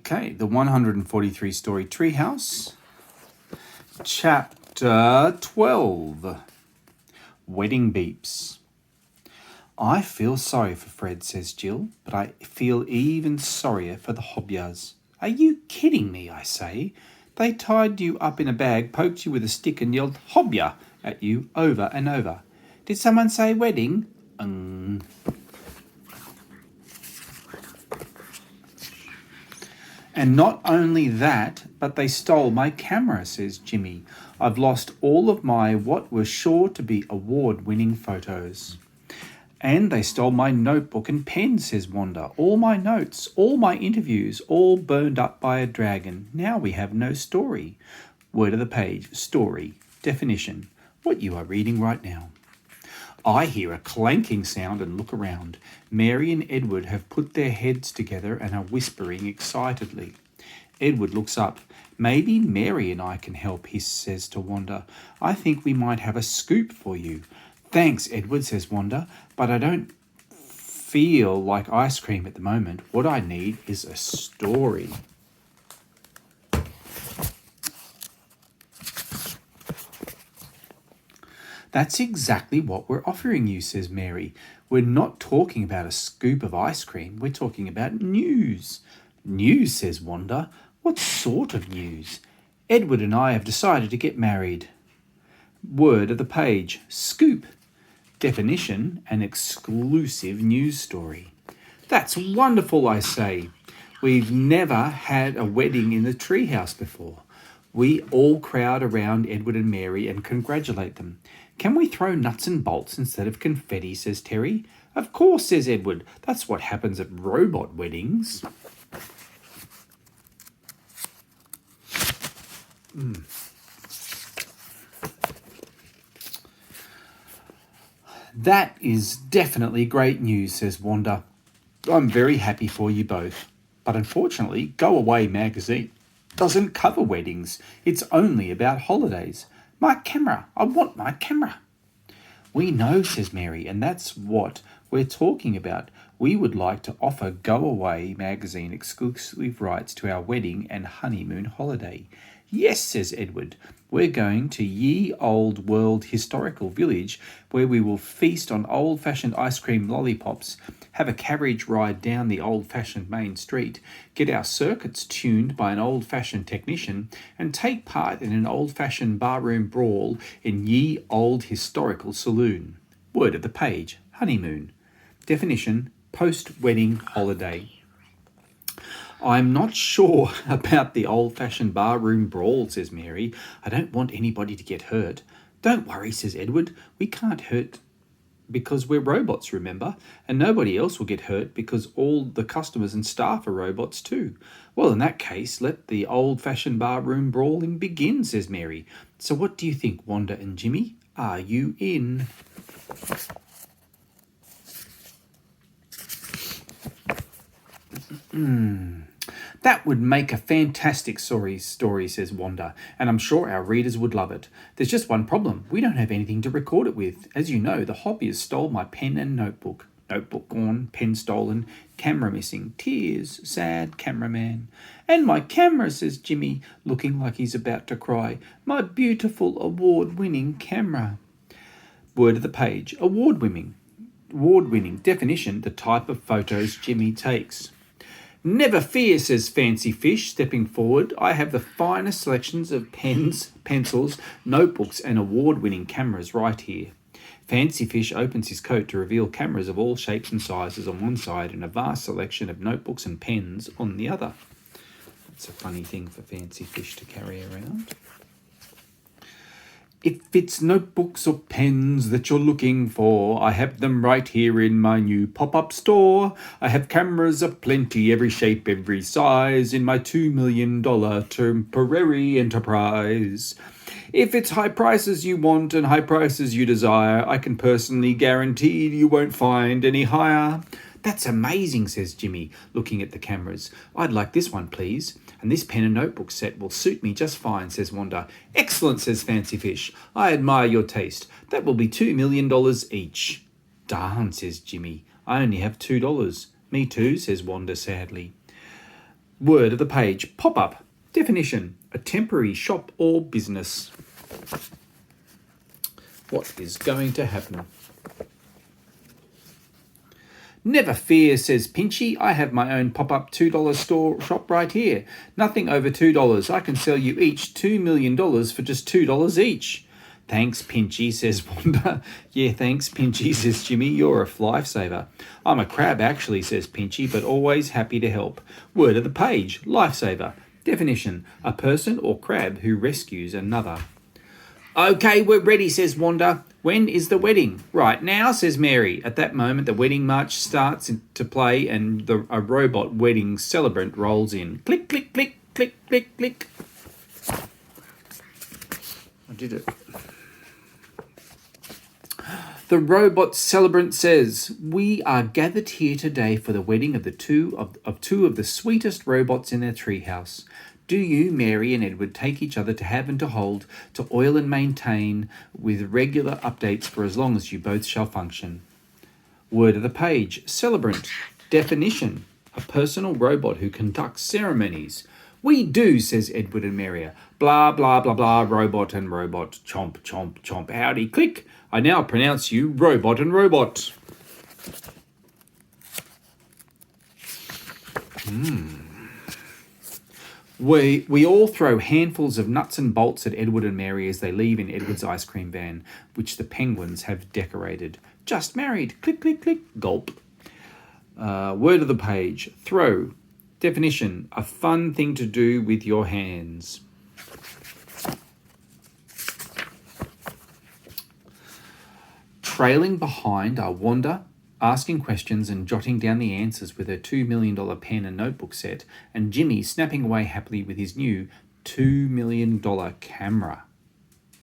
Okay, the 143 story Treehouse, Chapter 12, Wedding Beeps. I feel sorry for Fred, says Jill, but I feel even sorrier for the Hobyahs. Are you kidding me, I say. They tied you up in a bag, poked you with a stick and yelled Hobyah at you over and over. Did someone say wedding? And not only that, but they stole my camera, says Jimmy. I've lost all of my what were sure to be award-winning photos. And they stole my notebook and pen, says Wanda. All my notes, all my interviews, all burned up by a dragon. Now we have no story. Word of the page, story, definition, what you are reading right now. I hear a clanking sound and look around. Mary and Edward have put their heads together and are whispering excitedly. Edward looks up. Maybe Mary and I can help, he says to Wanda. I think we might have a scoop for you. Thanks, Edward, says Wanda, but I don't feel like ice cream at the moment. What I need is a story. That's exactly what we're offering you, says Mary. We're not talking about a scoop of ice cream. We're talking about news. News, says Wanda. What sort of news? Edward and I have decided to get married. Word of the page, scoop. Definition, an exclusive news story. That's wonderful, I say. We've never had a wedding in the treehouse before. We all crowd around Edward and Mary and congratulate them. Can we throw nuts and bolts instead of confetti, says Terry. Of course, says Edward. That's what happens at robot weddings. That is definitely great news, says Wanda. I'm very happy for you both. But unfortunately, Go Away magazine doesn't cover weddings. It's only about holidays. My camera. I want my camera. We know, says Mary, and that's what we're talking about. We would like to offer Go Away magazine exclusive rights to our wedding and honeymoon holiday. Yes, says Edward. We're going to Ye Old World Historical Village, where we will feast on old-fashioned ice cream lollipops, have a carriage ride down the old-fashioned main street, get our circuits tuned by an old-fashioned technician, and take part in an old-fashioned barroom brawl in Ye Old Historical Saloon. Word of the page, honeymoon. Definition, post-wedding holiday. I'm not sure about the old-fashioned barroom brawl, says Mary. I don't want anybody to get hurt. Don't worry, says Edward. We can't hurt because we're robots, remember? And nobody else will get hurt because all the customers and staff are robots too. Well, in that case, let the old-fashioned barroom brawling begin, says Mary. So what do you think, Wanda and Jimmy? Are you in? That would make a fantastic story, says Wanda, and I'm sure our readers would love it. There's just one problem. We don't have anything to record it with. As you know, the Hobyahs stole my pen and notebook. Notebook gone, pen stolen, camera missing. Tears, sad cameraman. And my camera, says Jimmy, looking like he's about to cry. My beautiful award-winning camera. Word of the page, award-winning. Award-winning. Definition, the type of photos Jimmy takes. Never fear, says Fancy Fish, stepping forward. I have the finest selections of pens, pencils, notebooks, and award-winning cameras right here. Fancy Fish opens his coat to reveal cameras of all shapes and sizes on one side and a vast selection of notebooks and pens on the other. That's a funny thing for Fancy Fish to carry around. If it's notebooks or pens that you're looking for, I have them right here in my new pop-up store. I have cameras aplenty, every shape, every size, in my $2 million temporary enterprise. If it's high prices you want and high prices you desire, I can personally guarantee you won't find any higher. That's amazing, says Jimmy, looking at the cameras. I'd like this one, please. And this pen and notebook set will suit me just fine, says Wanda. Excellent, says Fancy Fish. I admire your taste. That will be $2 million each. Darn, says Jimmy. I only have $2. Me too, says Wanda sadly. Word of the page, pop-up. Definition, a temporary shop or business. What is going to happen? Never fear, says Pinchy. I have my own pop-up $2 store shop right here. Nothing over $2. I can sell you each $2 million for just $2 each. Thanks, Pinchy, says Wanda. Yeah, thanks, Pinchy, says Jimmy. You're a lifesaver. I'm a crab, actually, says Pinchy, but always happy to help. Word of the page, lifesaver. Definition, a person or crab who rescues another. Okay, we're ready, says Wanda. When is the wedding? Right now, says Mary. At that moment, the wedding march starts to play and a robot wedding celebrant rolls in. Click, click, click, click, click, click. I did it. The robot celebrant says, "We are gathered here today for the wedding of two of the sweetest robots in their treehouse. Do you, Mary and Edward, take each other to have and to hold, to oil and maintain, with regular updates for as long as you both shall function." Word of the page, celebrant. Definition, a personal robot who conducts ceremonies. We do, says Edward and Mary. Blah, blah, blah, blah, robot and robot. Chomp, chomp, chomp. Howdy, click. I now pronounce you robot and robot. We all throw handfuls of nuts and bolts at Edward and Mary as they leave in Edward's ice cream van, which the penguins have decorated. Just married. Click, click, click. Gulp. Word of the page. Throw. Definition. A fun thing to do with your hands. Trailing behind are Wanda, asking questions and jotting down the answers with her $2 million pen and notebook set, and Jimmy snapping away happily with his new $2 million camera.